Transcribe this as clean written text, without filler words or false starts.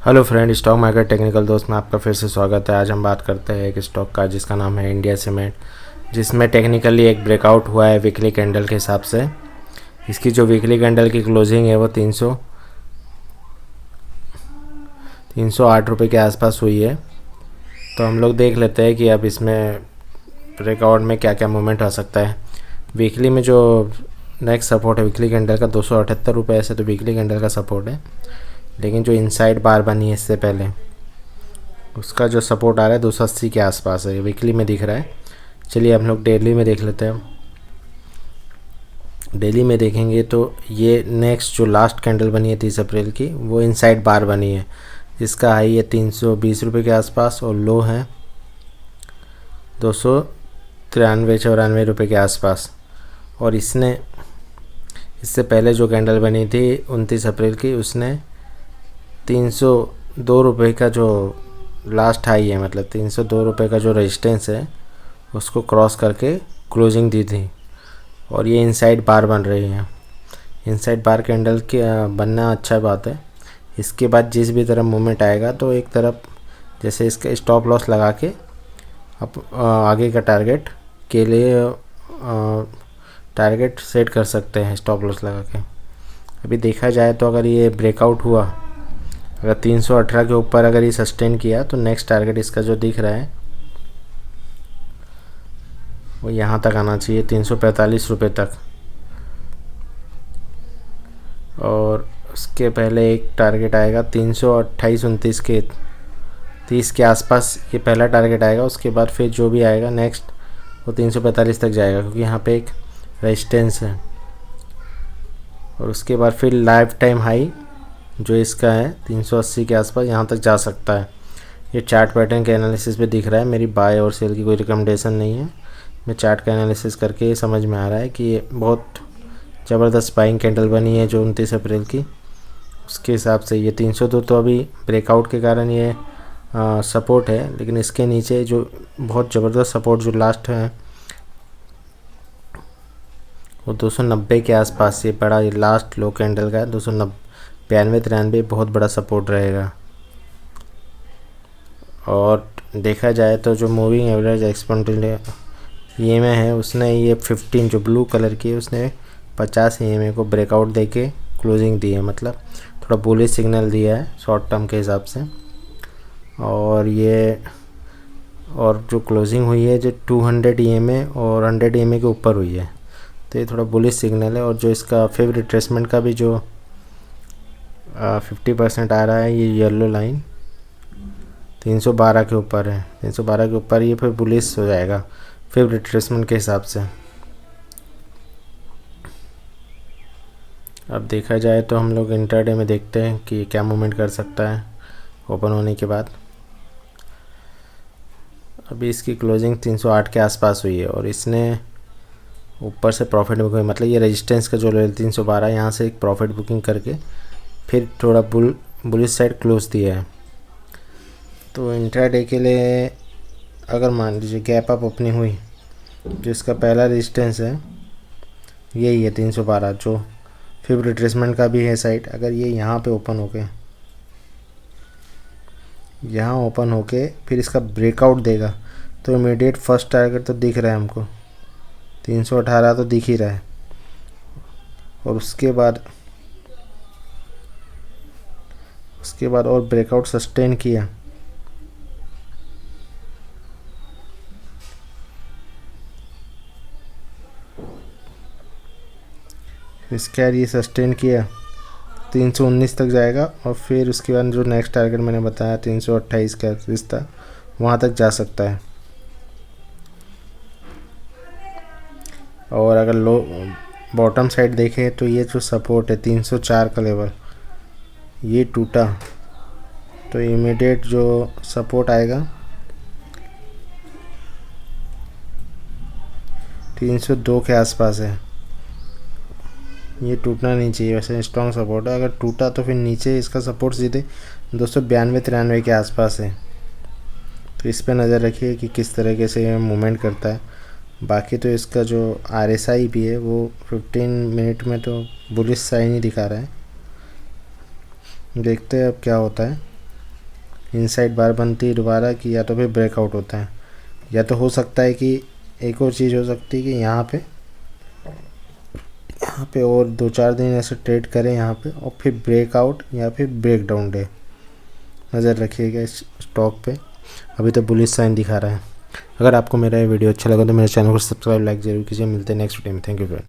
Hello friend, stock market technical दोस्त में आपका फिर से स्वागत है। आज हम बात करते हैं एक स्टॉक का जिसका नाम है इंडिया सीमेंट, जिसमें टेक्निकली एक ब्रेकआउट हुआ है वीकली कैंडल के हिसाब से। इसकी जो वीकली कैंडल की क्लोजिंग है वो 308 रुपये के आसपास हुई है। तो हम लोग देख लेते हैं कि अब इसमें ब्रेकआउट में क्या क्या मूवमेंट आ सकता है। वीकली में जो नेक्स्ट सपोर्ट है वीकली कैंडल का 278 रुपये, ऐसे तो वीकली कैंडल का सपोर्ट है, लेकिन जो इनसाइड बार बनी है इससे पहले उसका जो सपोर्ट आ रहा है 280 के आसपास है, वीकली में दिख रहा है। चलिए हम लोग डेली में देख लेते हैं। डेली में देखेंगे तो ये नेक्स्ट जो लास्ट कैंडल बनी है 30 अप्रैल की, वो इनसाइड बार बनी है, जिसका हाई है 320 रुपये के आसपास और लो है 293-94 रुपये के आसपास। और इसने इससे पहले जो कैंडल बनी थी 29 अप्रैल की, उसने 302 रुपये का जो लास्ट हाई है, मतलब 302 रुपये का जो रेजिस्टेंस है, उसको क्रॉस करके क्लोजिंग दी थी। और ये इनसाइड बार बन रही है। इनसाइड बार कैंडल की बनना अच्छा बात है। इसके बाद जिस भी तरफ मूवमेंट आएगा तो एक तरफ जैसे इसका स्टॉप लॉस लगा के अब आगे का टारगेट के लिए टारगेट सेट कर सकते हैं स्टॉप लॉस लगा के। अभी देखा जाए तो अगर ये ब्रेकआउट हुआ, अगर 318 के ऊपर अगर ये सस्टेन किया तो नेक्स्ट टारगेट इसका जो दिख रहा है वो यहाँ तक आना चाहिए, 345 रुपये तक। और उसके पहले एक टारगेट आएगा 328-29 के 30 के आसपास, ये पहला टारगेट आएगा। उसके बाद फिर जो भी आएगा नेक्स्ट वो 345 तक जाएगा, क्योंकि यहाँ पे एक रेजिस्टेंस है। और उसके बाद फिर लाइफ टाइम हाई जो इसका है 380 के आसपास, यहाँ तक जा सकता है। ये चार्ट पैटर्न के एनालिसिस पे दिख रहा है। मेरी बाय और सेल की कोई रिकमेंडेशन नहीं है, मैं चार्ट का एनालिसिस करके ये समझ में आ रहा है कि ये बहुत ज़बरदस्त बाइंग कैंडल बनी है जो 29 अप्रैल की। उसके हिसाब से ये 302 तो अभी ब्रेकआउट के कारण ये सपोर्ट है, लेकिन इसके नीचे जो बहुत ज़बरदस्त सपोर्ट जो लास्ट है वो 290 के आसपास, ये बड़ा, ये लास्ट लो कैंडल का है 292-93 बहुत बड़ा सपोर्ट रहेगा। और देखा जाए तो जो मूविंग एवरेज एक्सपोनेंशियल ईएमए है, उसने ये 15 जो ब्लू कलर की है, उसने 50 ईएमए को ब्रेकआउट देके क्लोजिंग दी है, मतलब थोड़ा बुलिश सिग्नल दिया है शॉर्ट टर्म के हिसाब से। और जो क्लोजिंग हुई है जो 200 ईएमए और 100 ईएमए के ऊपर हुई है, तो ये थोड़ा बुलिश सिग्नल है। और जो इसका फेव रिट्रेसमेंट का भी जो 50% आ रहा है, ये येलो लाइन 312 के ऊपर है, 312 के ऊपर ये फिर बुलिश हो जाएगा फिर रिट्रेसमेंट के हिसाब से। अब देखा जाए तो हम लोग इंट्राडे में देखते हैं कि क्या मूवमेंट कर सकता है ओपन होने के बाद। अभी इसकी क्लोजिंग 308 के आसपास हुई है और इसने ऊपर से प्रॉफिट बुकिंग, मतलब ये रेजिस्टेंस का जो लेवल 312, यहाँ से एक प्रॉफिट बुकिंग करके फिर थोड़ा बुलिश साइड क्लोज दिया है। तो इंट्राडे के लिए अगर मान लीजिए गैप अप ओपनिंग हुई, जिसका पहला रेजिस्टेंस है यही है 312, जो फिर रिट्रेसमेंट का भी है साइड, अगर ये यहाँ पे ओपन होके फिर इसका ब्रेकआउट देगा तो इमीडिएट फर्स्ट टारगेट तो दिख रहा है हमको, 318 तो दिख ही रहा है। और उसके बाद और ब्रेकआउट सस्टेन किया, इसके बाद ये सस्टेन किया 319 तक जाएगा। और फिर उसके बाद जो नेक्स्ट टारगेट मैंने बताया 328 का रिश्ता, वहाँ तक जा सकता है। और अगर लो बॉटम साइड देखें तो ये जो सपोर्ट है 304 का लेवल, ये टूटा तो इमीडिएट जो सपोर्ट आएगा 302 के आसपास है। ये टूटना नहीं चाहिए, वैसे स्ट्रॉन्ग सपोर्ट है। अगर टूटा तो फिर नीचे इसका सपोर्ट सीधे 292-93 के आसपास है। तो इस पे नज़र रखिए कि किस तरीके से ये मूवमेंट करता है। बाकी तो इसका जो RSI भी है वो 15 मिनट में तो बुलिश साइन ही दिखा रहा है। देखते हैं अब क्या होता है। इनसाइड बार बनती है दोबारा कि या तो फिर ब्रेकआउट होता है, या तो हो सकता है कि एक और चीज़ हो सकती है कि यहाँ पे और 2-4 दिन ऐसे ट्रेड करें यहाँ पे और फिर ब्रेकआउट या फिर ब्रेक डाउन डे। नज़र रखिएगा इस स्टॉक पे, अभी तो बुलिश साइन दिखा रहा है। अगर आपको मेरा ये वीडियो अच्छा लगा तो मेरे चैनल को सब्सक्राइब लाइक जरूर कीजिए। मिलते हैं नेक्स्ट वीडियो में। Thank you friend.